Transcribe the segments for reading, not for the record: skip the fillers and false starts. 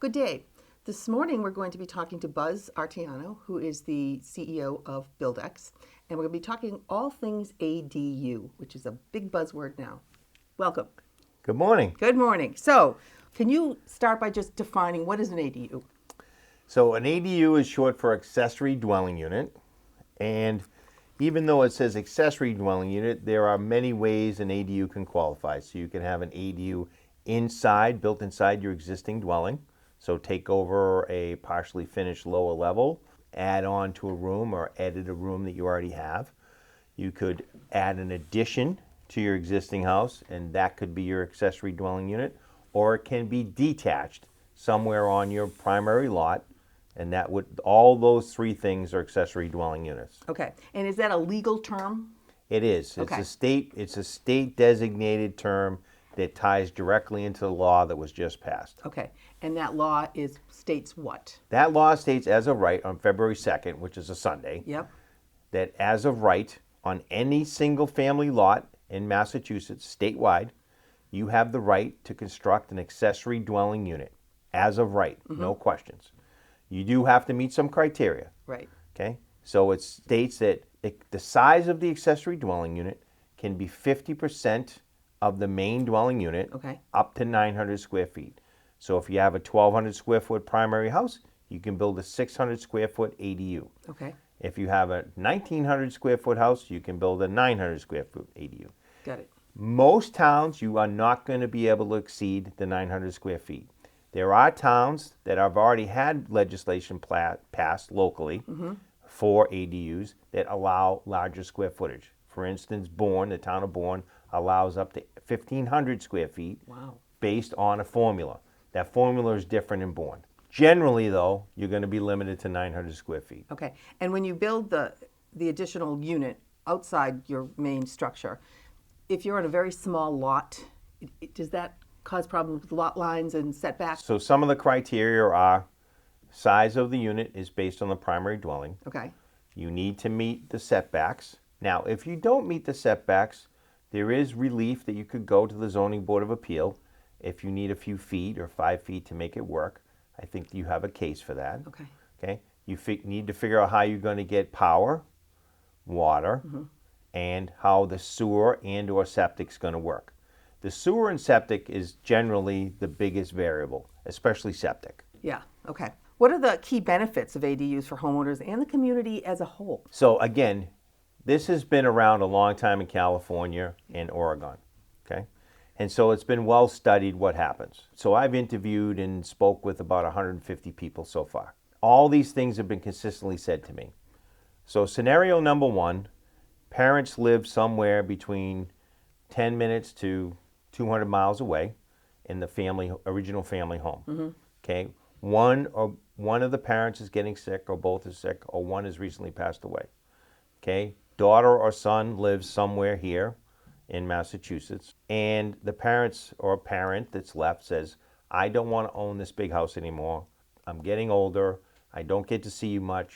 Good day. This morning we're going to be talking to Buzz Artiano, who is the CEO of Buildex, and we're going to be talking all things ADU, which is a big buzzword now. Welcome. Good morning. Good morning. So, can you start by just defining what is an ADU? So an ADU is short for accessory dwelling unit, and even though it says accessory dwelling unit, there are many ways an ADU can qualify. So you can have an ADU inside, built inside your existing dwelling. So take over a partially finished lower level, add on to a room or edit a room that you already have. You could add an addition to your existing house, and that could be your accessory dwelling unit, or it can be detached somewhere on your primary lot, and that would, all those three things are accessory dwelling units. Okay. And is that a legal term? It is. Okay. It's a state designated term that ties directly into the law that was just passed. Okay. And that law states what? That law states as of right on February 2nd, which is a Sunday, Yep. that as of right on any single family lot in Massachusetts, statewide, you have the right to construct an accessory dwelling unit. As of right, no questions. You do have to meet some criteria. Right. Okay, so it states that the size of the accessory dwelling unit can be 50% of the main dwelling unit, Okay. up to 900 square feet. So if you have a 1,200 square foot primary house, you can build a 600 square foot ADU. Okay. If you have a 1,900 square foot house, you can build a 900 square foot ADU. Got it. Most towns, you are not going to be able to exceed the 900 square feet. There are towns that have already had legislation passed locally for ADUs that allow larger square footage. For instance, Bourne, the town of Bourne, allows up to 1,500 square feet. Wow. Based on a formula. That formula is different in Bourne. Generally, though, you're going to be limited to 900 square feet. Okay. And when you build the additional unit outside your main structure, if you're on a very small lot, does that cause problems with lot lines and setbacks? So some of the criteria are size of the unit is based on the primary dwelling. Okay. You need to meet the setbacks. Now, if you don't meet the setbacks, there is relief that you could go to the Zoning Board of Appeal if you need a few feet or 5 feet to make it work. I think you have a case for that. Okay. Okay. You need to figure out how you're going to get power, water, and how the sewer and or septic is going to work. The sewer and septic is generally the biggest variable, especially septic. Yeah. Okay. What are the key benefits of ADUs for homeowners and the community as a whole? So again, this has been around a long time in California and Oregon, okay? And so it's been well studied what happens. So I've interviewed and spoke with about 150 people so far. All these things have been consistently said to me. So scenario number one, parents live somewhere between 10 minutes to 200 miles away in the original family home, okay? One of the parents is getting sick, or both is sick, or one has recently passed away, okay? Daughter or son lives somewhere here in Massachusetts, and the parents or parent that's left says, I don't want to own this big house anymore. I'm getting older. I don't get to see you much.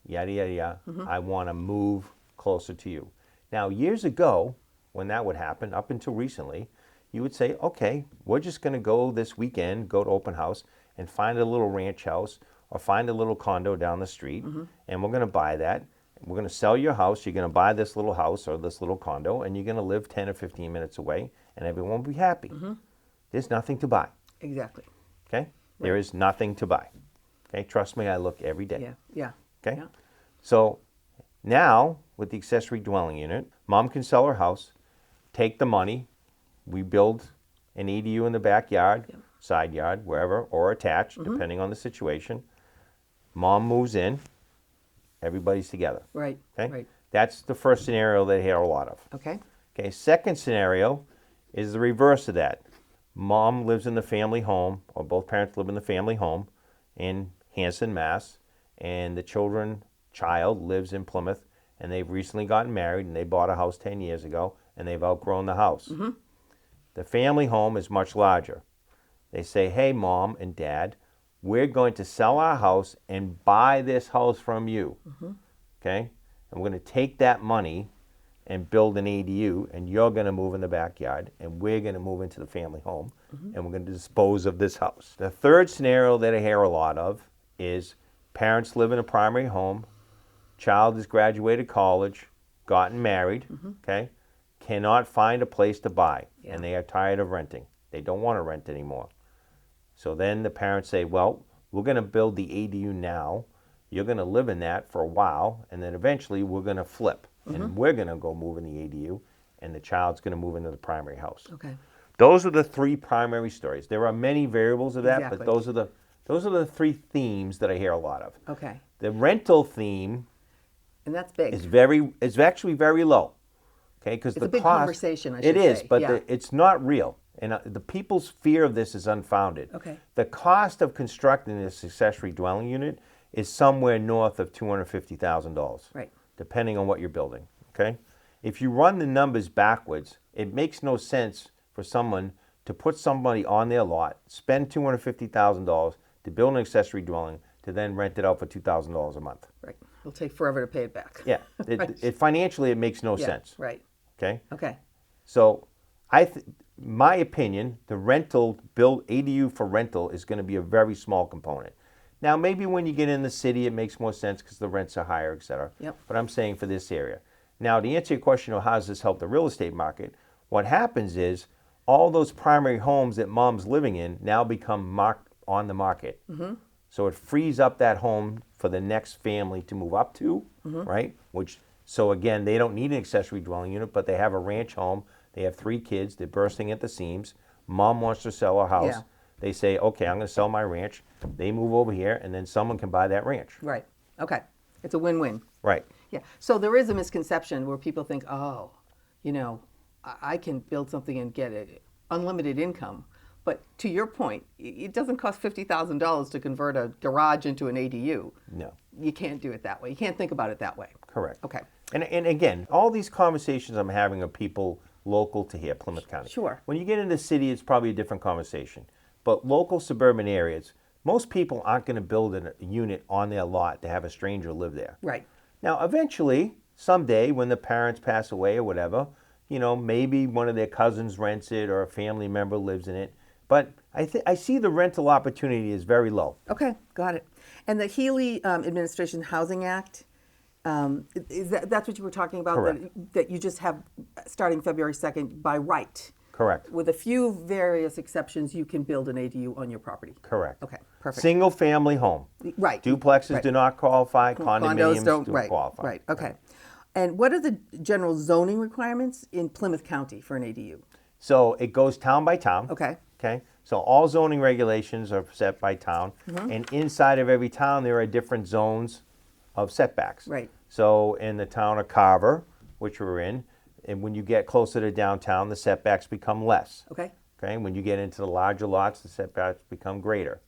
Yada, yada, yada. I want to move closer to you. Now, years ago, when that would happen, up until recently, you would say, okay, we're just going to go this weekend, go to open house, and find a little ranch house or find a little condo down the street, and we're going to buy that. We're going to sell your house. You're going to buy this little house or this little condo, and you're going to live 10 or 15 minutes away, and everyone will be happy. There's nothing to buy. Exactly. Okay? There is nothing to buy. Okay? Trust me, I look every day. Yeah. Yeah. Okay? Yeah. So now, with the accessory dwelling unit, mom can sell her house, take the money, we build an ADU in the backyard, side yard, wherever, or attached, depending on the situation. Mom moves in. Everybody's together. Right. Okay? Right. That's the first scenario they hear a lot of. Okay. Okay, second scenario is the reverse of that. Mom lives in the family home, or both parents live in the family home in Hanson, Mass, and the child lives in Plymouth, and they've recently gotten married, and they bought a house 10 years ago, and they've outgrown the house. The family home is much larger. They say, hey, mom and dad, we're going to sell our house and buy this house from you, okay? And we're going to take that money and build an ADU, and you're going to move in the backyard, and we're going to move into the family home, and we're going to dispose of this house. The third scenario that I hear a lot of is parents live in a primary home, child has graduated college, gotten married, okay, cannot find a place to buy, and they are tired of renting. They don't want to rent anymore. So then the parents say, well, we're going to build the ADU now. You're going to live in that for a while, and then eventually we're going to flip, and we're going to go move in the ADU, and the child's going to move into the primary house. Okay. Those are the three primary stories. There are many variables of that, Exactly. but those are the three themes that I hear a lot of. Okay. The rental theme And that's big. is actually very low, okay? Because It's the a big cost, conversation, I it should is, say. but Yeah. it's not real, and the people's fear of this is unfounded. Okay. The cost of constructing this accessory dwelling unit is somewhere north of $250,000, Right. depending on what you're building. Okay, if you run the numbers backwards, it makes no sense for someone to put somebody on their lot, spend $250,000 to build an accessory dwelling, to then rent it out for $2,000 a month. Right. It'll take forever to pay it back. Yeah, it financially it makes no Yeah, sense. Right. Okay, Okay. so my opinion, the rental build ADU for rental is going to be a very small component. Now, maybe when you get in the city, it makes more sense because the rents are higher, et cetera. Yep. But I'm saying for this area. Now, to answer your question of how does this help the real estate market, what happens is all those primary homes that mom's living in now become on the market. So it frees up that home for the next family to move up to, right? So again, they don't need an accessory dwelling unit, but they have a ranch home. They have 3 kids. They're bursting at the seams. Mom wants to sell her house. Yeah. They say, okay, I'm going to sell my ranch. They move over here, and then someone can buy that ranch. Right. Okay. It's a win-win. Right. Yeah. So there is a misconception where people think, oh, I can build something and get unlimited income. But to your point, it doesn't cost $50,000 to convert a garage into an ADU. No. You can't do it that way. You can't think about it that way. Correct. Okay. And again, all these conversations I'm having are people local to here, Plymouth County. Sure. When you get into the city, it's probably a different conversation. But local suburban areas, most people aren't going to build a unit on their lot to have a stranger live there. Right. Now, eventually, someday, when the parents pass away or whatever, maybe one of their cousins rents it or a family member lives in it. But I see the rental opportunity is very low. Okay. Got it. And the Healy Administration Housing Act, that's what you were talking about? Correct. That you just have starting February 2nd by right. Correct. With a few various exceptions, you can build an ADU on your property. Correct. Okay, perfect. Single family home. Right. Duplexes Right. do not qualify. Condominiums don't right, qualify. Right, okay. And what are the general zoning requirements in Plymouth County for an ADU? So it goes town by town. Okay. Okay. So all zoning regulations are set by town, and inside of every town there are different zones of setbacks. Right. So in the town of Carver, which we're in, and when you get closer to downtown, the setbacks become less. Okay. Okay. When you get into the larger lots, the setbacks become greater.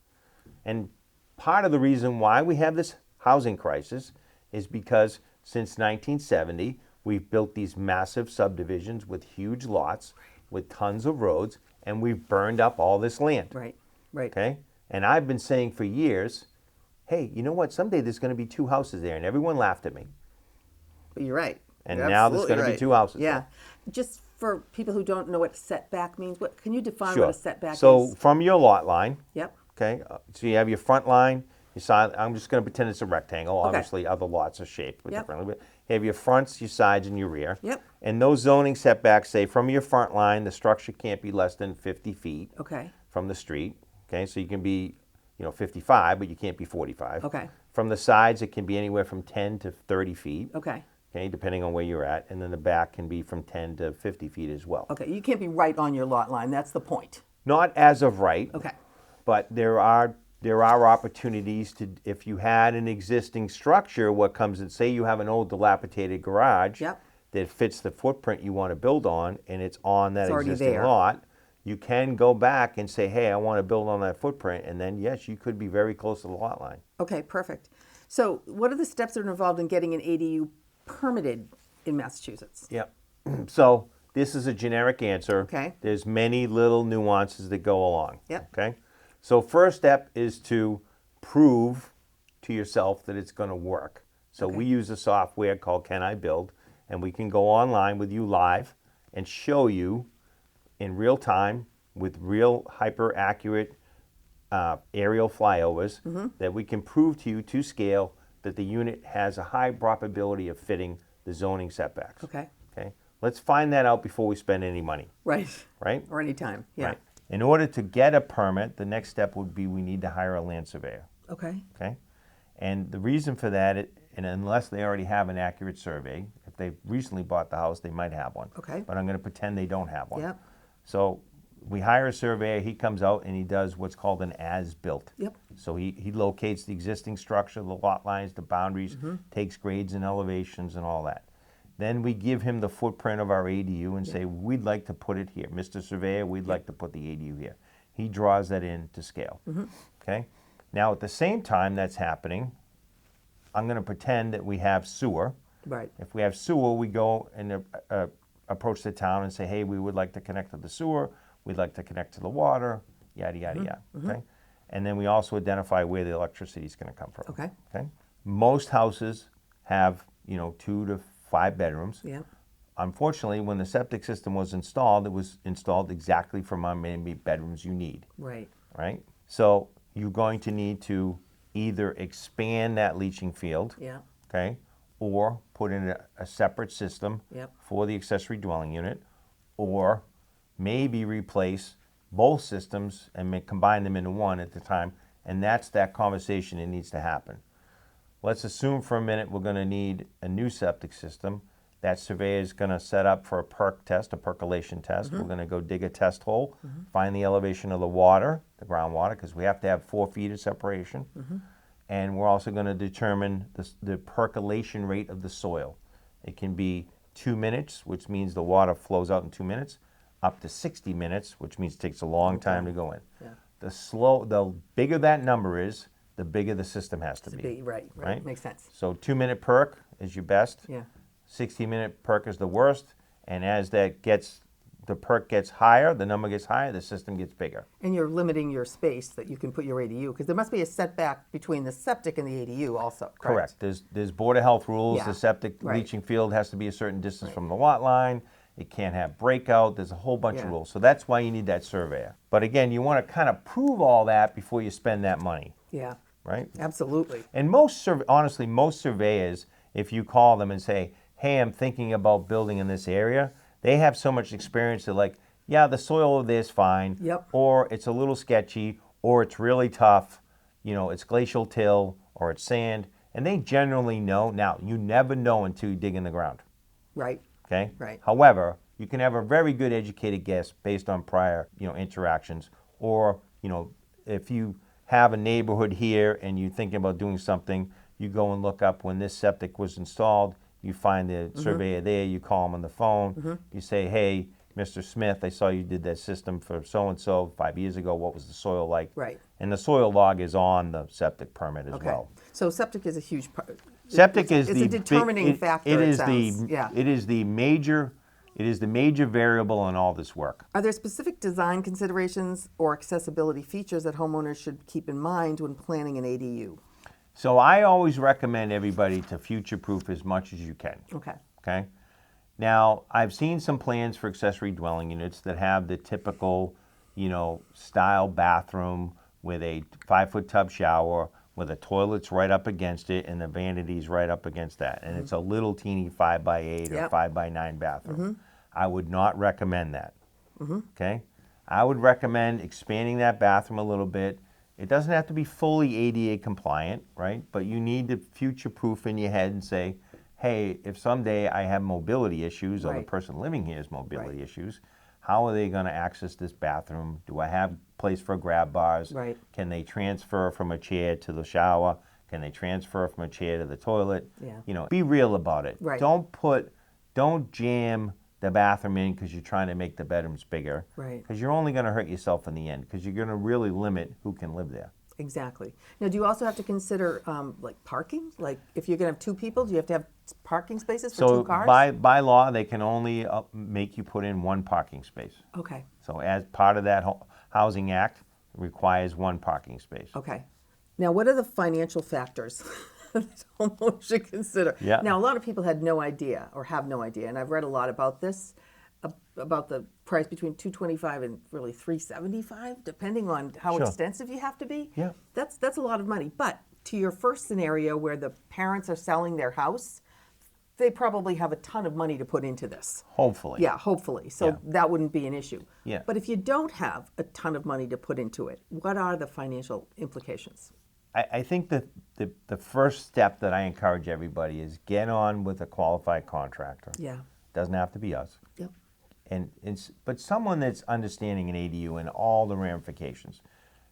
And part of the reason why we have this housing crisis is because since 1970, we've built these massive subdivisions with huge lots, with tons of roads, and we've burned up all this land. Right, right. Okay? And I've been saying for years, hey, you know what? Someday there's going to be 2 houses there. And everyone laughed at me. But you're right. And You're now there's absolutely going to be right. 2 houses Yeah. there. Just for people who don't know what setback means, can you define Sure. what a setback So is? from your lot line, Yep. okay, so you have your front line, your side. I'm just going to pretend it's a rectangle. Okay. Obviously, other lots are shaped Yep. differently. But you have your fronts, your sides, and your rear. Yep. And those zoning setbacks say from your front line, the structure can't be less than 50 feet Okay. from the street. Okay, so you can be, 55, but you can't be 45. Okay. From the sides, it can be anywhere from 10 to 30 feet. Okay. Okay, depending on where you're at. And then the back can be from 10 to 50 feet as well. Okay. You can't be right on your lot line. That's the point. Not as of right. Okay. But there are opportunities to, if you had an existing structure, what comes in, say you have an old dilapidated garage Yep. that fits the footprint you want to build on, and it's on that It's already existing there. lot, you can go back and say, hey, I want to build on that footprint, and then yes, you could be very close to the lot line. Okay, perfect. So what are the steps that are involved in getting an ADU permitted in Massachusetts? Yep. So this is a generic answer. Okay. There's many little nuances that go along. Yep. Okay. So first step is to prove to yourself that it's going to work. So Okay. we use a software called Can I Build, and we can go online with you live and show you in real time with real hyper accurate aerial flyovers that we can prove to you to scale that the unit has a high probability of fitting the zoning setbacks. Okay. Okay. Let's find that out before we spend any money. Right. Right. Or any time. Yeah. Right. In order to get a permit, the next step would be we need to hire a land surveyor. Okay. Okay. And the reason for that, and unless they already have an accurate survey, if they've recently bought the house, they might have one. Okay. But I'm going to pretend they don't have one. Yep. So we hire a surveyor, he comes out and he does what's called an as-built. Yep. So he locates the existing structure, the lot lines, the boundaries, takes grades and elevations and all that. Then we give him the footprint of our ADU and say, we'd like to put it here. Mr. Surveyor, we'd like to put the ADU here. He draws that in to scale. Okay. Now at the same time that's happening, I'm going to pretend that we have sewer. Right. If we have sewer, we go and approach the town and say, hey, we would like to connect to the sewer. We'd like to connect to the water, yada, yada, yada. Okay. And then we also identify where the electricity is going to come from. Okay. Okay. Most houses have, 2 to 5 bedrooms. Yeah. Unfortunately, when the septic system was installed, it was installed exactly for how many bedrooms you need. Right. Right. So you're going to need to either expand that leaching field. Yeah. Okay, or put in a separate system Yep. for the accessory dwelling unit, or maybe replace both systems and combine them into one at the time, and that's that conversation that needs to happen. Let's assume for a minute we're going to need a new septic system. That surveyor is going to set up for a perk test, a percolation test. We're going to go dig a test hole, find the elevation of the water, the groundwater, because we have to have 4 feet of separation. And we're also going to determine the percolation rate of the soil. It can be 2 minutes, which means the water flows out in 2 minutes, up to 60 minutes, which means it takes a long time to go in. Yeah. The bigger that number is, the bigger the system has to be. Right. Makes sense. So 2 minute perk is your best. Yeah. 60-minute perk is the worst. And as the perk gets higher, the number gets higher, the system gets bigger. And you're limiting your space that you can put your ADU, because there must be a setback between the septic and the ADU also, correct? There's Board of Health rules. Yeah. The septic Right. leaching field has to be a certain distance from the lot line. It can't have breakout. There's a whole bunch of Yeah. rules. So that's why you need that surveyor. But again, you want to kind of prove all that before you spend that money, Yeah, right? absolutely. And honestly, most surveyors, if you call them and say, hey, I'm thinking about building in this area, they have so much experience. They're like, yeah, the soil over there is fine. Yep. Or it's a little sketchy, or it's really tough. It's glacial till, or it's sand. And they generally know. Now, you never know until you dig in the ground. Right. Okay? Right. However, you can have a very good educated guess based on prior, interactions. Or, if you have a neighborhood here and you're thinking about doing something, you go and look up when this septic was installed. You find the surveyor there, you call him on the phone, you say, hey, Mr. Smith, I saw you did that system for so-and-so 5 years ago. What was the soil like? Right. And the soil log is on the septic permit as Okay. well. So septic is a huge part. Septic is it's the a determining factor. It is the major variable in all this work. Are there specific design considerations or accessibility features that homeowners should keep in mind when planning an ADU? So I always recommend everybody to future-proof as much as you can. Okay. Okay. Now, I've seen some plans for accessory dwelling units that have the typical, style bathroom with a 5-foot tub shower, with the toilet's right up against it and the vanity's right up against that. And it's a little teeny 5x8 or Yep. 5x9 bathroom. I would not recommend that. Okay. I would recommend expanding that bathroom a little bit. It doesn't have to be fully ADA compliant, right? But you need to future-proof in your head and say, hey, if someday I have mobility issues or the Right. person living here has mobility Right. issues, how are they going to access this bathroom? Do I have place for grab bars? Right. Can they transfer from a chair to the shower? Can they transfer from a chair to the toilet? Yeah. Be real about it. Right. Don't jam the bathroom in because you're trying to make the bedrooms bigger. Right. Because you're only going to hurt yourself in the end, because you're going to really limit who can live there. Exactly. Now, do you also have to consider like parking? Like if you're going to have 2 people, do you have to have parking spaces for 2 cars? By law, they can only make you put in 1 parking space. Okay. So as part of that Housing Act, it requires 1 parking space. Okay. Now, what are the financial factors that homeowners should consider. Yeah. Now, a lot of people had no idea or have no idea, and I've read a lot about this, about the price between $225 and really $375, depending on how Sure. extensive you have to be. Yeah. That's a lot of money. But to your first scenario where the parents are selling their house, they probably have a ton of money to put into this. Hopefully. Yeah, hopefully. So Yeah. that wouldn't be an issue. Yeah. But if you don't have a ton of money to put into it, what are the financial implications? I think that the first step that I encourage everybody is get on with a qualified contractor. Yeah. Doesn't have to be us. Yep. But someone that's understanding an ADU and all the ramifications,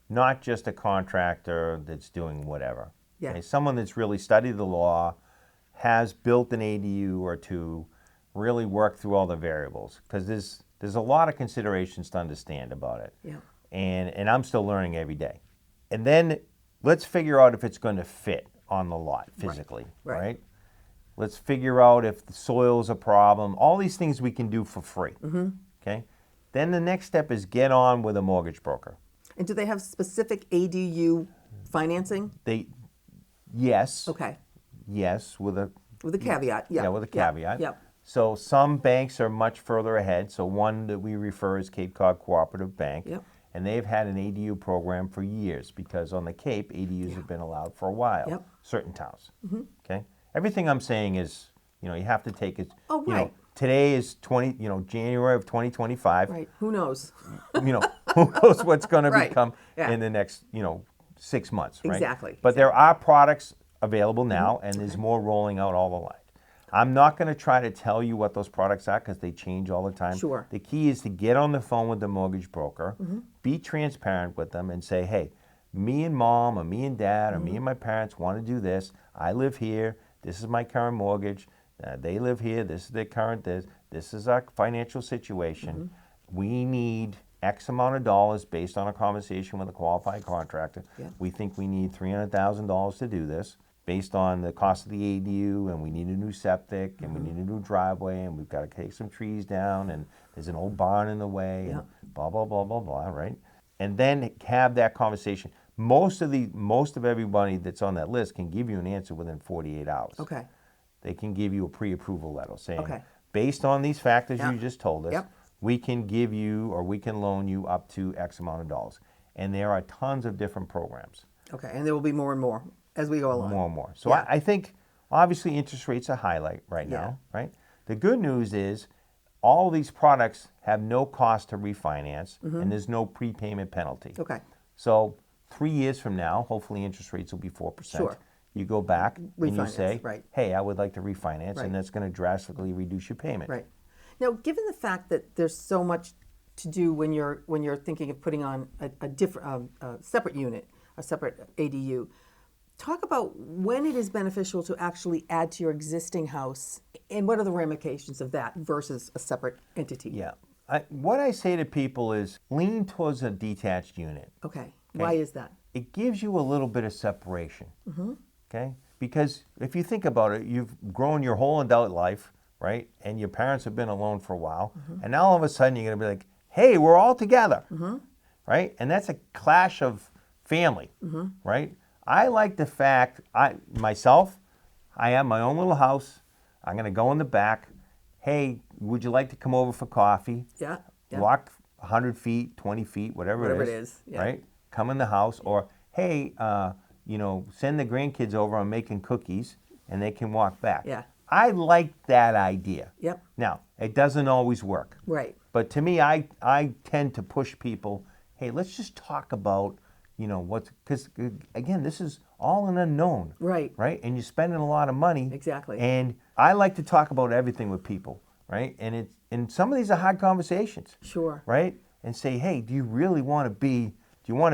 not just a contractor that's doing whatever. Yeah. Okay? Someone that's really studied the law, has built an ADU or two, really worked through all the variables, because there's a lot of considerations to understand about it. Yeah. And I'm still learning every day. And then let's figure out if it's going to fit on the lot physically, right? Let's figure out if the soil's a problem. All these things we can do for free, okay? Then the next step is get on with a mortgage broker. And do they have specific ADU financing? Yes. Okay. Yes, with a caveat. Yeah. Yeah, with a caveat. Yep. So some banks are much further ahead. So one that we refer is Cape Cod Cooperative Bank. Yep. And they've had an ADU program for years because on the Cape, ADUs have been allowed for a while. Yep. Certain towns. Okay. Everything I'm saying is, you have to take it. Oh, right. Today is January of 2025. Right. Who knows? Who knows what's going to Right. become Yeah. in the next 6 months, right? Exactly. But there are products available now, and there's more rolling out all the line. I'm not going to try to tell you what those products are because they change all the time. Sure. The key is to get on the phone with the mortgage broker, be transparent with them, and say, hey, me and mom, or me and dad, or me and my parents want to do this. I live here. This is my current mortgage. They live here. This is their current this. This is our financial situation. We need X amount of dollars based on a conversation with a qualified contractor. Yeah. We think we need $300,000 to do this based on the cost of the ADU, and we need a new septic, and we need a new driveway, and we've got to take some trees down, and there's an old barn in the way, Yeah. and blah, blah, blah, blah, blah, right? And then have that conversation. Most of everybody that's on that list can give you an answer within 48 hours. Okay. They can give you a pre-approval letter saying, Okay. based on these factors Yeah. you just told us, Yep. we can give you or we can loan you up to X amount of dollars. And there are tons of different programs, Okay. And there will be more and more as we go along. more and more. So Yeah. I think obviously interest rates are high right Yeah. now, right? The good news is all these products have no cost to refinance and there's no prepayment penalty. Okay. So 3 years from now, hopefully interest rates will be 4%. Sure. You go back and you Refinance, say, right. hey, I would like to refinance, Right. and that's going to drastically reduce your payment. Right. Now, given the fact that there's so much to do when you're thinking of putting on a different, separate unit, a separate ADU, talk about when it is beneficial to actually add to your existing house, and what are the ramifications of that versus a separate entity? Yeah. What I say to people is lean towards a detached unit. Okay. Why is that? It gives you a little bit of separation. Okay? Because if you think about it, you've grown your whole adult life, right? And your parents have been alone for a while. And now all of a sudden you're going to be like, hey, we're all together. Right? And that's a clash of family. Right? I like the fact, I have my own little house. I'm going to go in the back. Hey, would you like to come over for coffee? Yeah. Yeah. Walk 100 feet, 20 feet, whatever Whatever it it is, yeah. right? Come in the house, or hey, send the grandkids over. I'm making cookies, and they can walk back. Yeah. I like that idea. Yep. Now, it doesn't always work, Right. but to me, I tend to push people. Hey, let's just talk about because again, this is all an unknown. Right. Right, and you're spending a lot of money. Exactly. And I like to talk about everything with people, right? And some of these are hard conversations. Sure. Right? And say, hey, do you want to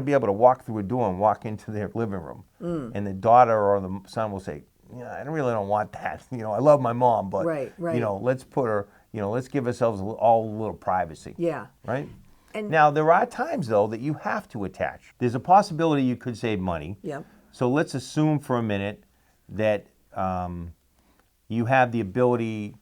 be able to walk through a door and walk into their living room? And the daughter or the son will say, yeah, I really don't want that. I love my mom, but Right. let's put her, let's give ourselves all a little privacy. Yeah. Right? And Now, there are times, though, that you have to attach. There's a possibility you could save money. Yep. So let's assume for a minute that you have the ability.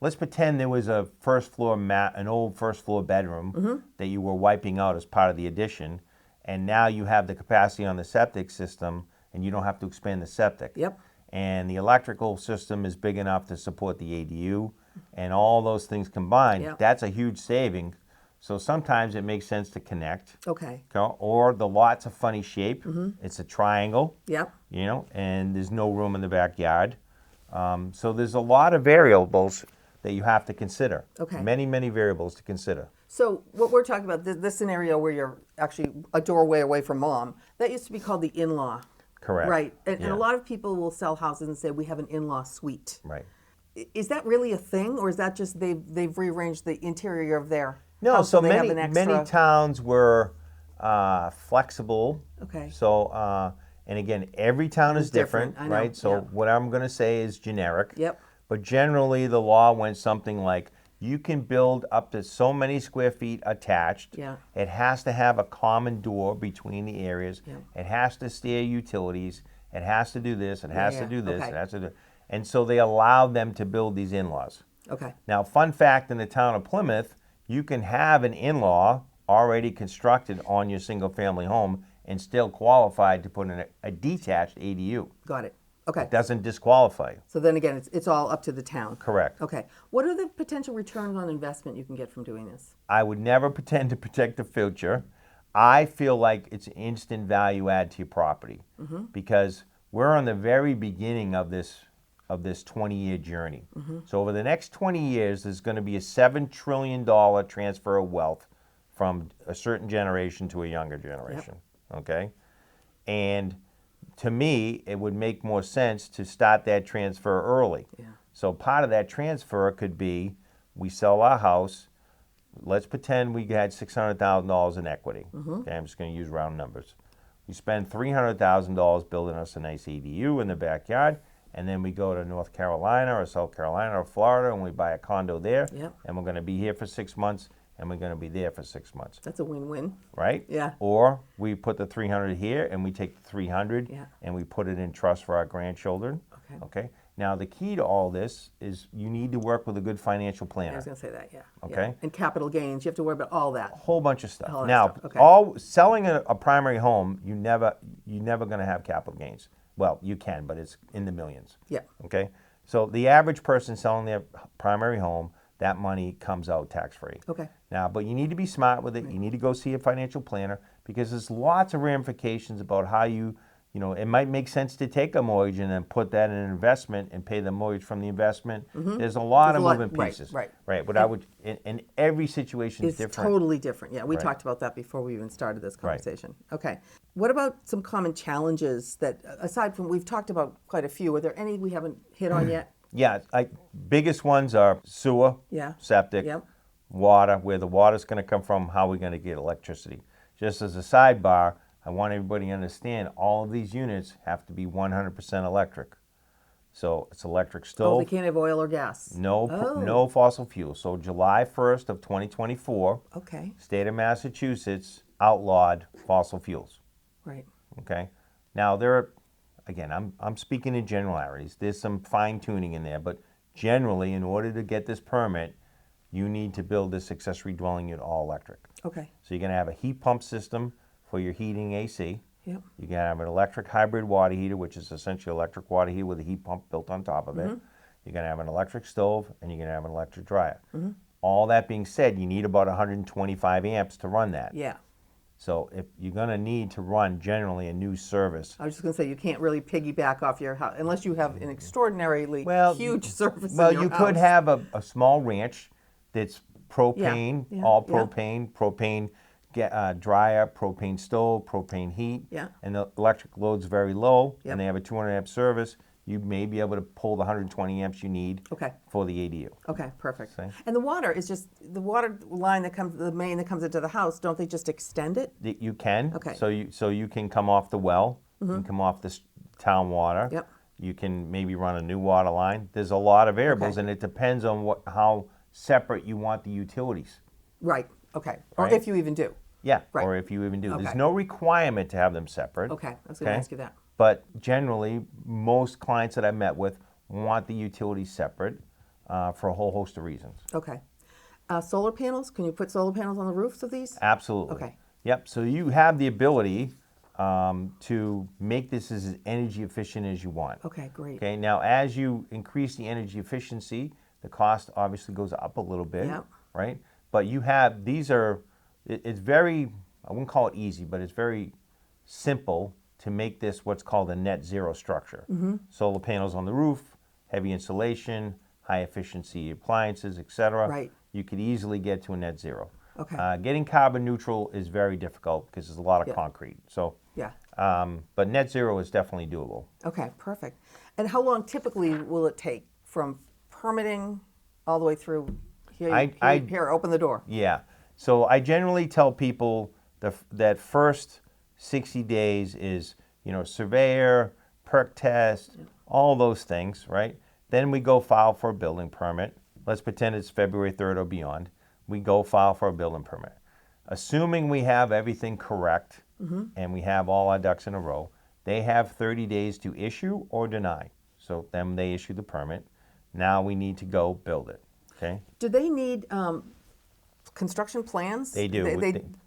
Let's pretend there was a an old first floor bedroom that you were wiping out as part of the addition, and now you have the capacity on the septic system, and you don't have to expand the septic. Yep. and the electrical system is big enough to support the ADU, and all those things combined, Yep. that's a huge saving. So sometimes it makes sense to connect. Okay. Or the lot's a funny shape. It's a triangle, Yep. and there's no room in the backyard. So there's a lot of variables that you have to consider. Okay. Many, many variables to consider. So what we're talking about, this scenario where you're actually a doorway away from mom, that used to be called the in-law. Correct. Right. And Yeah. a lot of people will sell houses and say, we have an in-law suite. Right. Is that really a thing, or is that just they've rearranged the interior of their No, house so they have many an extra... many towns were flexible. Okay. So and again, every town is different, different, I know, right? So yeah. what I'm going to say is generic. Yep. But generally, the law went something like you can build up to so many square feet attached. Yeah. It has to have a common door between the areas. Yeah. It has to steer utilities. It has to do this. It has yeah. to do this. Okay. It has to do. And so they allowed them to build these in-laws. Okay. Now, fun fact in the town of Plymouth, you can have an in-law already constructed on your single-family home and still qualified to put in a detached ADU. Got it. Okay. It doesn't disqualify you. So then again, it's all up to the town. Correct. Okay. What are the potential returns on investment you can get from doing this? I would never pretend to protect the future. I feel like it's instant value add to your property because we're on the very beginning of this 20-year journey. So over the next 20 years, there's going to be a $7 trillion transfer of wealth from a certain generation to a younger generation. Okay? And to me, it would make more sense to start that transfer early. Yeah. So part of that transfer could be we sell our house. Let's pretend we had $600,000 in equity. Okay, I'm just going to use round numbers. We spend $300,000 building us a nice ADU in the backyard, and then we go to North Carolina or South Carolina or Florida and we buy a condo there. Yep. And we're going to be here for 6 months and we're going to be there for 6 months. That's a win-win. Right? Yeah. Or we put the 300 here and we take the 300 Yeah. and we put it in trust for our grandchildren. Okay. Okay. Now the key to all this is you need to work with a good financial I planner. was going to say that, yeah. Okay. Yeah. And capital gains, you have to worry about all that. A whole bunch of stuff. All that Now, stuff, okay. all selling a primary home, you're never going to have capital gains. Well, you can, but it's in the millions. Yeah. Okay. So the average person selling their primary home, that money comes out tax-free. Okay. Now, but you need to be smart with it. You need to go see a financial planner because there's lots of ramifications about how it might make sense to take a mortgage and then put that in an investment and pay the mortgage from the investment. There's a lot of moving pieces. Right. But I would, and every situation is It's different. totally different. Yeah, we Right. talked about that before we even started this conversation. Okay. What about some common challenges that, aside from, we've talked about quite a few, are there any we haven't hit on yet? Yeah, biggest ones are sewer, Yeah. septic, Yep. water, where the water's going to come from, how we're going to get electricity. Just as a sidebar, I want everybody to understand all of these units have to be 100% electric. So it's electric Oh, stove, they can't have oil or gas. no fossil fuel. So July 1st of 2024, Okay. state of Massachusetts outlawed fossil fuels. Right. Okay. Now again, I'm speaking in generalities. There's some fine tuning in there, but generally, in order to get this permit, you need to build this accessory dwelling unit all electric. Okay. So you're going to have a heat pump system for your heating AC. Yep. You're going to have an electric hybrid water heater, which is essentially electric water heater with a heat pump built on top of it. You're going to have an electric stove, and you're going to have an electric dryer. All that being said, you need about 125 amps to run that. Yeah. So if you're going to need to run generally a new service. I was just going to say, you can't really piggyback off your house unless you have an extraordinarily huge service Well, in your you house. could have a small ranch that's propane, Yeah, all yeah. propane dryer, propane stove, propane heat, Yeah. and the electric load's very low, Yep. and they have a 200 amp service. You may be able to pull the 120 amps you need Okay. for the ADU. Okay, perfect. See? And the water is just, the water line that comes, the main that comes into the house, don't they just extend it? You can. Okay. So you can come off the well. You can come off this town water. Yep. You can maybe run a new water line. There's a lot of variables, Okay. and it depends on how separate you want the utilities. Right, okay. Or Right. if you even do. Yeah, Right. or if you even do. Okay. There's no requirement to have them separate. Okay, I was going to ask you that. But generally, most clients that I met with want the utilities separate for a whole host of reasons. Okay. Solar panels, can you put solar panels on the roofs of these? Absolutely. Okay. Yep, so you have the ability to make this as energy efficient as you want. Okay, great. Okay, now as you increase the energy efficiency, the cost obviously goes up a little bit, Yep. right? But you have, it's very, I wouldn't call it easy, but it's very simple to make this what's called a net zero structure. Solar panels on the roof, heavy insulation, high efficiency appliances, etc. Right. You could easily get to a net zero. Okay. Getting carbon neutral is very difficult because there's a lot of Yeah. concrete. So, Yeah. but net zero is definitely doable. Okay, perfect. And how long typically will it take from permitting all the way through? Here, open the door. Yeah. So I generally tell people that first 60 days is, surveyor, perk test, all those things, right? Then we go file for a building permit. Let's pretend it's February 3rd or beyond. We go file for a building permit. Assuming we have everything correct and we have all our ducks in a row, they have 30 days to issue or deny. So then they issue the permit. Now we need to go build it. Okay? Do they need construction plans? They do.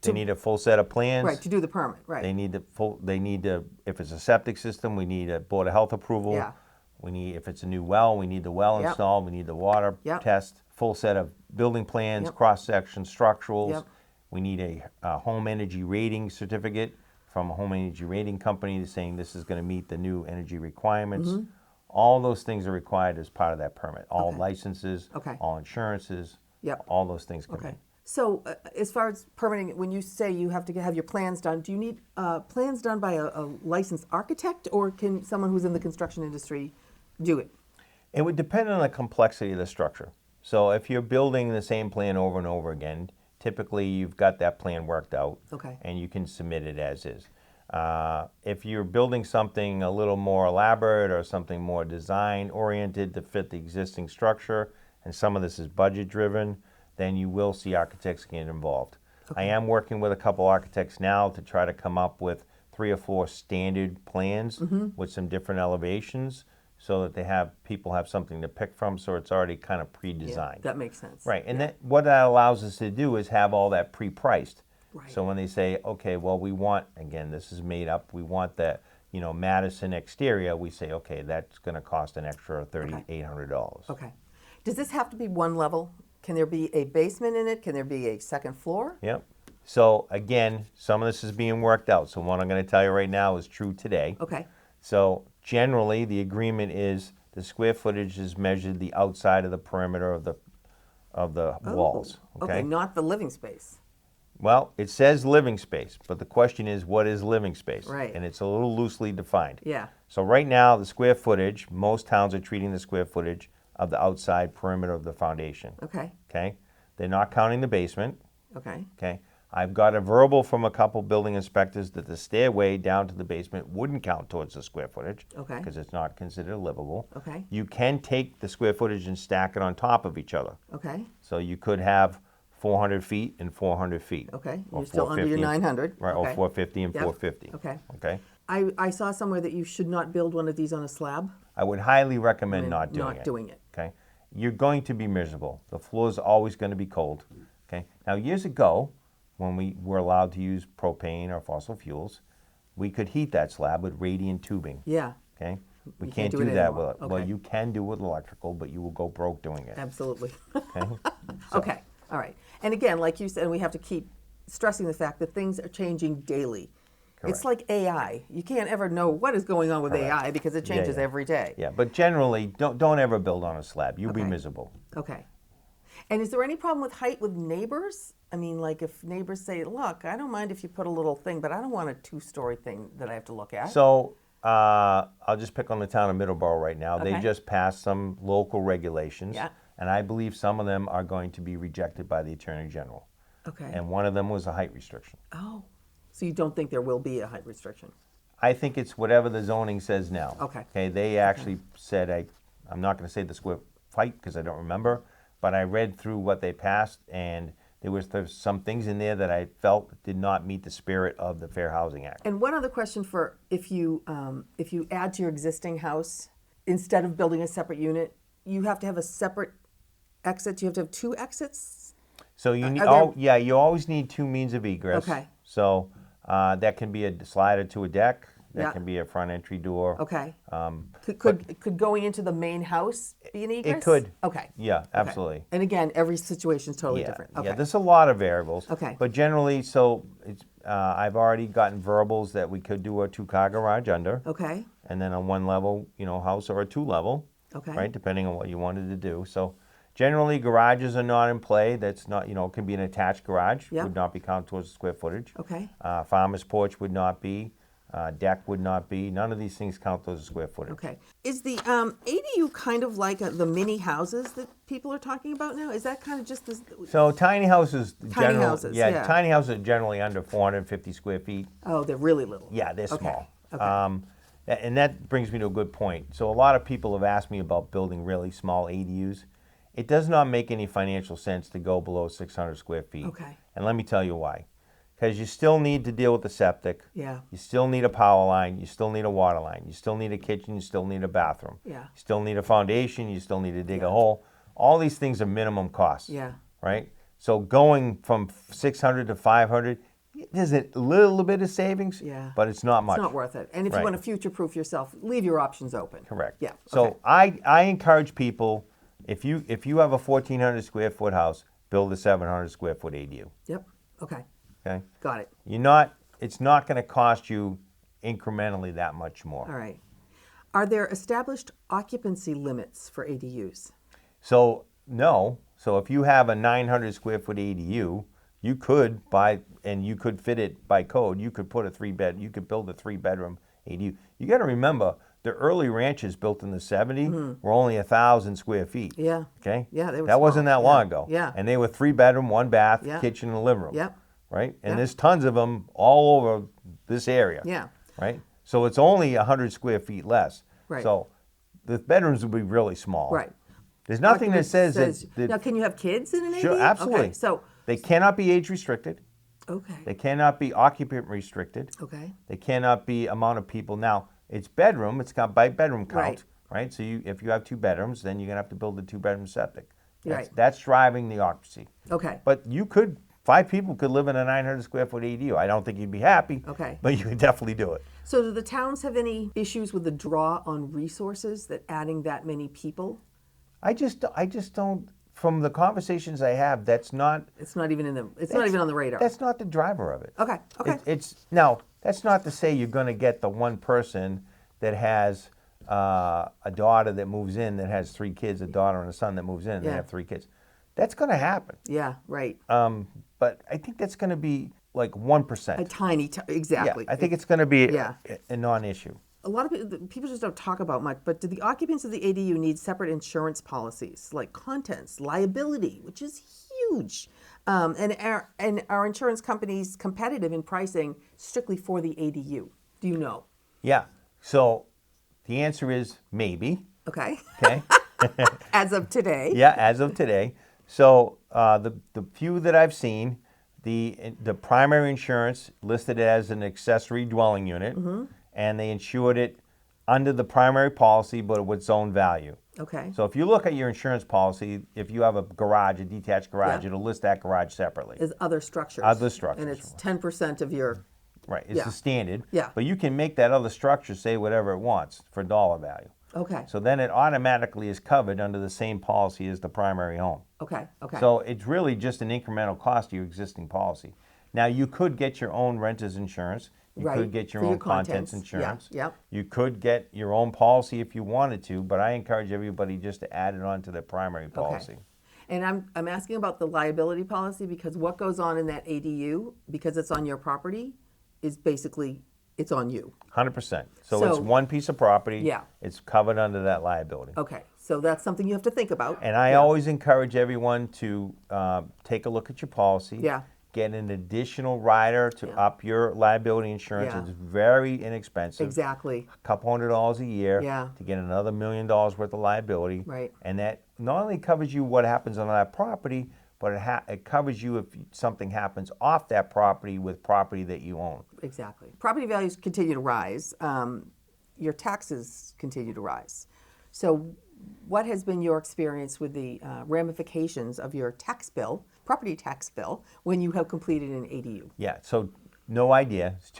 They need a full set of plans. Right, to do the permit, right. They need if it's a septic system, we need a Board of Health approval. Yeah. If it's a new well, we need the well Yep. installed, we need the water Yep. test, full set of building plans, Yep. cross-section, structurals. Yep. We need a home energy rating certificate from a home energy rating company saying this is going to meet the new energy requirements. All those things are required as part of that permit. All Okay. licenses, Okay. all insurances, Yep. all those things come Okay. in. So as far as permitting, when you say you have to have your plans done, do you need plans done by a licensed architect, or can someone who's in the construction industry do it? It would depend on the complexity of the structure. So if you're building the same plan over and over again, typically you've got that plan worked out, Okay. and you can submit it as is. If you're building something a little more elaborate or something more design oriented to fit the existing structure, and some of this is budget driven, then you will see architects get involved. I am working with a couple architects now to try to come up with 3 or 4 standard plans with some different elevations, so that people have something to pick from, so it's already kind of pre-designed. That makes sense. Right, and what that allows us to do is have all that pre-priced. Right. So when they say, okay, well, we want, again, this is made up, we want that, Madison exterior, we say, okay, that's going to cost an extra $3,800. Okay. Does this have to be one level? Can there be a basement in it? Can there be a second floor? Yep. So again, some of this is being worked out. So what I'm going to tell you right now is true today. Okay. So generally, the agreement is the square footage is measured the outside of the perimeter of the walls. Okay, not the living space. Well, it says living space, but the question is, what is living space? Right. And it's a little loosely defined. Yeah. So right now, the square footage, most towns are treating the square footage of the outside perimeter of the foundation. Okay. Okay? They're not counting the basement. Okay. Okay? I've got a verbal from a couple building inspectors that the stairway down to the basement wouldn't count towards the square footage. Okay. Because it's not considered livable. Okay. You can take the square footage and stack it on top of each other. Okay. So you could have 400 feet and 400 feet. Okay. Or You're still under your 450 and- 900. Right, Okay. or 450 and Yep. 450. Okay. Okay? I saw somewhere that you should not build one of these on a slab. I would highly recommend not doing Not it. doing it. Okay? You're going to be miserable. The floor's always going to be cold. Okay? Now, years ago, when we were allowed to use propane or fossil fuels, we could heat that slab with radiant tubing. Yeah. Okay? We You can't do do it that anymore. with it. Well, Okay. you can do it with electrical, but you will go broke doing it. Absolutely. Okay? Okay. All right. And again, like you said, we have to keep stressing the fact that things are changing daily. It's like AI. You can't ever know what is going on with AI because it changes yeah. every day. Yeah, but generally, don't ever build on a slab. You'll be Okay. miserable. Okay. And is there any problem with height with neighbors? I mean, like if neighbors say, look, I don't mind if you put a little thing, but I don't want a 2-story thing that I have to look at. So I'll just pick on the town of Middleborough right now. They Okay. just passed some local regulations, Yeah. and I believe some of them are going to be rejected by the Attorney General. Okay. And one of them was a height restriction. Oh. So you don't think there will be a height restriction? I think it's whatever the zoning says now. Okay. Okay. They actually said, I'm not going to say the square feet because I don't remember, but I read through what they passed, and there's some things in there that I felt did not meet the spirit of the Fair Housing Act. And one other question for if you add to your existing house, instead of building a separate unit, you have to have a separate exit? You have to have 2 exits? So you need, Are there- you always need 2 means of egress. Okay. So That can be a slider to a deck. That Yeah. can be a front entry door. Okay. Um, Could going into the main house be an egress? it could. Okay. Yeah, Okay. absolutely. And again, every situation is totally Yeah, different. Okay. yeah. There's a lot of variables. Okay. But generally, so it's, I've already gotten verbals that we could do a 2-car garage under, Okay. and then a 1-level, house or a 2-level, Okay. right? Depending on what you wanted to do. So generally, garages are not in play. That's not, it can be an attached garage. Yeah. Would not be counted towards the square footage. Okay. Farmer's porch would not be. Deck would not be. None of these things count towards the square footage. Okay. Is the ADU kind of like the mini houses that people are talking about now? Is that kind of just this? So tiny houses, Tiny houses, yeah. tiny houses are generally under 450 square feet. Oh, they're really little. Yeah, they're Okay. small. Okay. And that brings me to a good point. So a lot of people have asked me about building really small ADUs. It does not make any financial sense to go below 600 square feet. Okay. And let me tell you why. Because you still need to deal with the septic. Yeah. You still need a power line. You still need a water line. You still need a kitchen. You still need a bathroom. Yeah. You still need a foundation. You still need to dig a hole. All these things are minimum costs. Yeah. Right? So going from 600 to 500, there's a little bit of savings, Yeah. but it's not much. It's not worth it. And if Right. you want to future-proof yourself, leave your options open. Correct. Yeah. So Okay. I encourage people, if you have a 1,400 square foot house, build a 700 square foot ADU. Yep. Okay. Okay. Got it. It's not going to cost you incrementally that much more. All right. Are there established occupancy limits for ADUs? So no. So if you have a 900 square foot ADU, you could buy and you could fit it by code. You could put you could build a 3-bedroom ADU. You got to remember the early ranches built in the 70s were only 1,000 square feet. Yeah. Okay. Yeah, they were That wasn't small. that long Yeah. ago. Yeah. And they were 3-bedroom, 1 bath, Yeah. kitchen, and living room. Yep. Right. And Yeah. there's tons of them all over this area. Yeah. Right. So it's only 100 square feet less. Right. So the bedrooms would be really small. Right. There's nothing that says that Now, can you have kids in an ADU? Sure, absolutely. Okay. So. they cannot be age restricted. Okay. They cannot be occupant restricted. Okay. They cannot be amount of people. Now, it's bedroom. It's got by bedroom count. Right. So if you have 2 bedrooms, then you're going to have to build a 2-bedroom septic. Right. That's driving the occupancy. Okay. But 5 people could live in a 900 square foot ADU. I don't think you'd be happy. Okay. But you could definitely do it. So do the towns have any issues with the draw on resources that adding that many people? I just don't. From the conversations I have, that's not. It's not even not even on the radar. That's not the driver of it. Okay. Okay. It's now. That's not to say you're going to get the one person that has a daughter that moves in that has 3 kids, a daughter and a son that moves in, and they Yeah. have 3 kids. That's going to happen. Yeah. Right. But I think that's going to be like 1%. A tiny. Exactly. Yeah, I think it's going to be Yeah. a non-issue. A lot of people just don't talk about much, but do the occupants of the ADU need separate insurance policies like contents, liability, which is huge, and are insurance companies competitive in pricing strictly for the ADU? Do you know? Yeah. So the answer is maybe. Okay. Okay. As of today. Yeah, as of today. So the few that I've seen, the primary insurance listed as an accessory dwelling unit, and they insured it under the primary policy, but with its own value. Okay. So if you look at your insurance policy, if you have a garage, a detached garage, Yeah. it'll list that garage separately. As other structures. Other structures. And it's 10% of your. Right, it's Yeah. the standard. Yeah. But you can make that other structure say whatever it wants for dollar value. Okay. So then it automatically is covered under the same policy as the primary home. Okay. Okay. So it's really just an incremental cost to your existing policy. Now, you could get your own renter's insurance. You Right, could get your for own your contents contents. insurance. Yeah, yep. You could get your own policy if you wanted to, but I encourage everybody just to add it on to their primary policy. Okay. And I'm asking about the liability policy because what goes on in that ADU, because it's on your property, is basically, it's on you. 100%. So it's So- one piece of property. Yeah. It's covered under that liability. Okay, so that's something you have to think about. And I always encourage everyone to take a look at your policy. Yeah. Get an additional rider to Yeah. up your liability insurance. Yeah. It's very inexpensive. Exactly. A couple $100 a year Yeah. to get another $1 million worth of liability. Right. And that not only covers you what happens on that property, but it covers you if something happens off that property with property that you own. Exactly. Property values continue to rise. Your taxes continue to rise. So what has been your experience with the ramifications of your tax bill, property tax bill, when you have completed an ADU? Yeah, so No idea. It's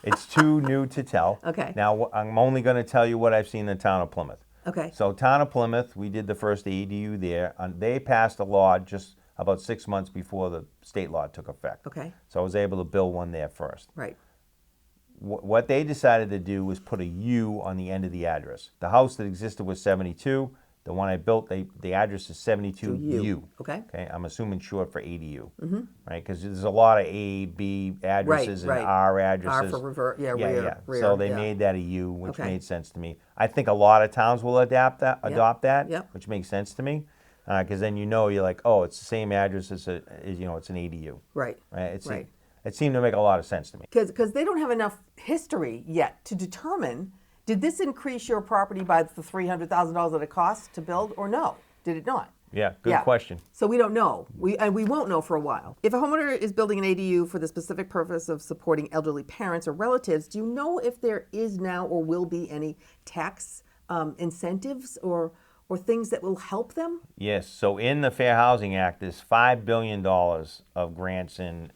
it's too new to tell. Okay. Now, I'm only going to tell you what I've seen in the town of Plymouth. Okay. So, town of Plymouth, we did the first ADU there. And they passed a law just about 6 months before the state law took effect. Okay. So I was able to build one there first. Right. What they decided to do was put a U on the end of the address. The house that existed was 72. The one I built, the address is 72U. Okay. Okay. I'm assuming short for ADU, right? Because there's a lot of A, B addresses and R addresses. R for revert, yeah, rear. So they made that a U, which made sense to me. I think a lot of towns will adopt that, Yep. which makes sense to me. Because then you're like, oh, it's the same address as it's an ADU. Right. Right. It seemed to make a lot of sense to me. Because they don't have enough history yet to determine, did this increase your property by the $300,000 that it cost to build, or no? Did it not? Yeah, good question. So we don't know. We won't know for a while. If a homeowner is building an ADU for the specific purpose of supporting elderly parents or relatives, do you know if there is now or will be any tax incentives or things that will help them? Yes. So in the Fair Housing Act, there's $5 billion of grants and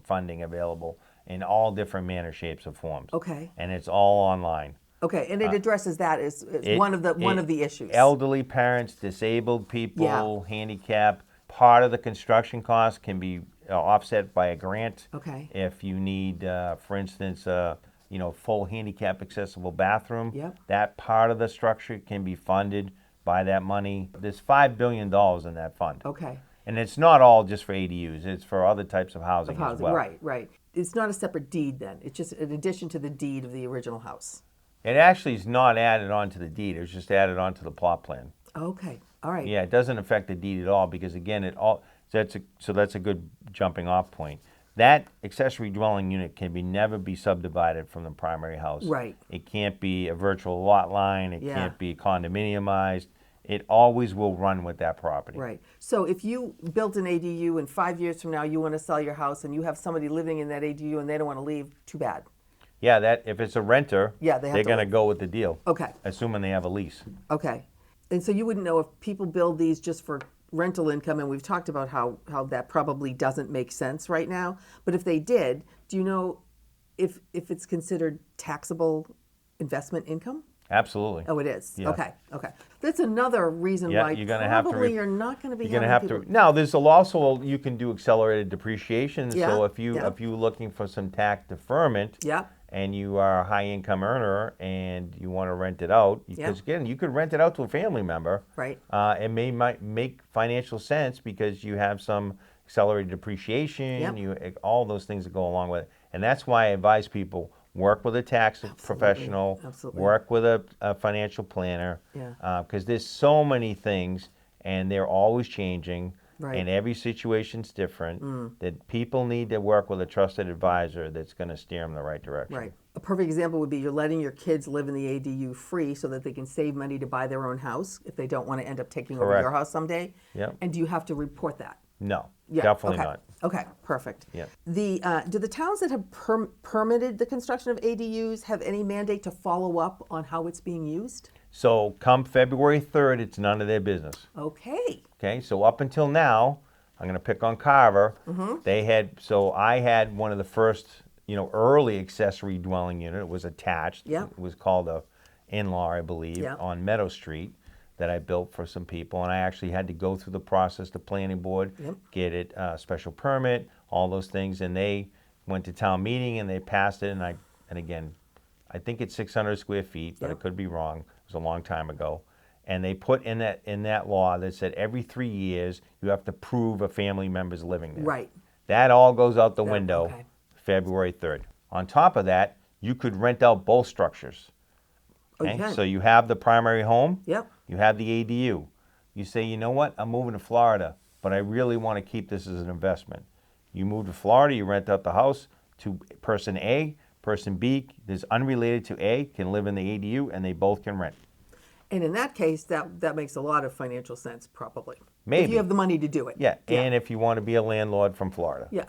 funding available in all different manner, shapes, or forms. Okay. And it's all online. Okay, and it addresses that as one of the issues. Elderly parents, disabled people, handicapped. Part of the construction cost can be offset by a grant. Okay. If you need, for instance, full handicap accessible bathroom, that part of the structure can be funded by that money. There's $5 billion in that fund. Okay. And it's not all just for ADUs. It's for other types of housing as well. Right. It's not a separate deed then. It's just in addition to the deed of the original house. It actually is not added onto the deed. It's just added onto the plot plan. Okay. All right. Yeah, it doesn't affect the deed at all because again, that's a good jumping off point. That accessory dwelling unit can never be subdivided from the primary house. Right. It can't be a virtual lot line. It can't be condominiumized. It always will run with that property. Right. So if you built an ADU and 5 years from now you want to sell your house and you have somebody living in that ADU and they don't want to leave, too bad. Yeah, that if it's a renter, they're going to go with the deal. Okay. Assuming they have a lease. Okay. And so you wouldn't know if people build these just for rental income, and we've talked about how that probably doesn't make sense right now. But if they did, do you know if it's considered taxable investment income? Absolutely. Oh, it is? Yeah. Okay. That's another reason why you're gonna probably you're not going to be You're going to have to. Now, there's also you can do accelerated depreciation. Yeah, So if you're looking for some tax deferment, and you are a high income earner and you want to rent it out, because again, you could rent it out to a family member. Right. It might make financial sense because you have some accelerated depreciation. All those things that go along with it, and that's why I advise people. Work with a tax professional, work with a financial planner, because there's so many things and they're always changing, and every situation's different, that people need to work with a trusted advisor that's going to steer them the right direction. Right. A perfect example would be you're letting your kids live in the ADU free so that they can save money to buy their own house if they don't want to end up taking over your house someday. Yep. And do you have to report that? No, definitely not. Okay, perfect. Yeah. Do the towns that have permitted the construction of ADUs have any mandate to follow up on how it's being used? So come February 3rd, it's none of their business. Okay. Okay, so up until now, I'm going to pick on Carver. I had one of the first, early accessory dwelling unit. It was attached. Yeah. It was called a in-law, I believe, on Meadow Street. That I built for some people, and I actually had to go through the process, the planning board, get it special permit, all those things, and they went to town meeting and they passed it. And again, I think it's 600 square feet, but I could be wrong. It was a long time ago, and they put in that law that said every 3 years you have to prove a family member's living there. Right. That all goes out the window, February 3rd. On top of that, you could rent out both structures. Okay? So you have the primary home. Yep. You have the ADU. You say, you know what? I'm moving to Florida, but I really want to keep this as an investment. You move to Florida, you rent out the house to person A, person B is unrelated to A, can live in the ADU, and they both can rent. And in that case, that makes a lot of financial sense, probably. Maybe. If you have the money to do it. Yeah, and if you want to be a landlord from Florida. Yeah.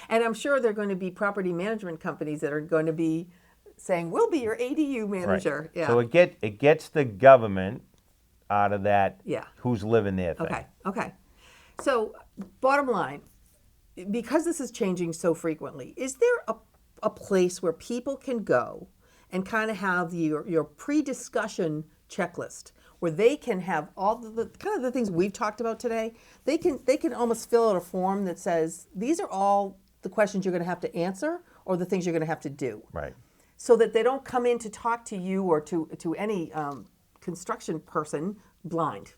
And I'm sure there are going to be property management companies that are going to be saying, we'll be your ADU manager. Right. Yeah. So it gets the government out of that Yeah. who's living there thing. Okay. So bottom line, because this is changing so frequently, is there a place where people can go and kind of have your pre-discussion checklist where they can have all the kind of the things we've talked about today? They can almost fill out a form that says these are all the questions you're going to have to answer or the things you're going to have to do. Right. So that they don't come in to talk to you or to any construction person blind.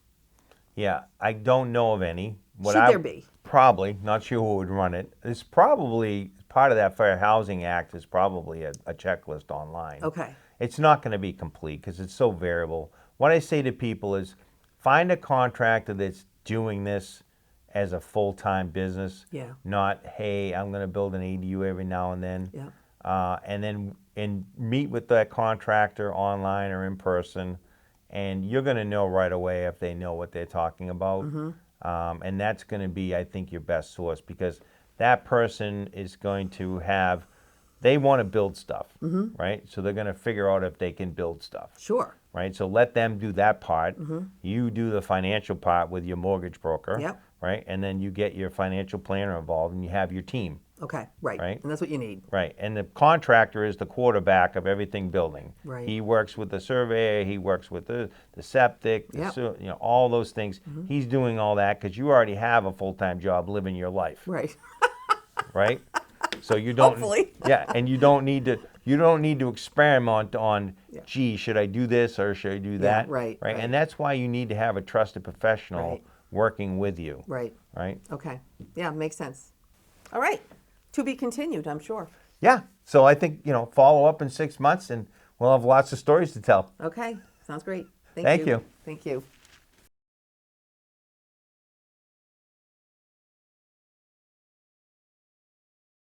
Yeah, I don't know of any. Should there be? Probably, not sure who would run it. It's probably part of that Fair Housing Act is probably a checklist online. Okay. It's not going to be complete because it's so variable. What I say to people is find a contractor that's doing this as a full-time business. Yeah. Not, hey, I'm going to build an ADU every now and then. Yeah. And meet with that contractor online or in person, and you're going to know right away if they know what they're talking about. And that's going to be, I think, your best source because that person is going to have, they want to build stuff, right? So they're going to figure out if they can build stuff. Sure. Right? So let them do that part. You do the financial part with your mortgage broker. Yep. Right? And then you get your financial planner involved and you have your team. Okay, right. Right. And that's what you need. Right. And the contractor is the quarterback of everything building. Right. He works with the surveyor, he works with the septic, Yep. all those things. He's doing all that because you already have a full-time job living your life. Right. Right? So you don't Hopefully. Yeah, and you don't need to experiment on, gee, should I do this or should I do that? right. And that's why you need to have a trusted professional Right. working with you. Right. Right? Okay. Yeah, makes sense. All right. To be continued, I'm sure. Yeah. So I think, follow up in 6 months and we'll have lots of stories to tell. Okay. Sounds great. Thank you. Thank you.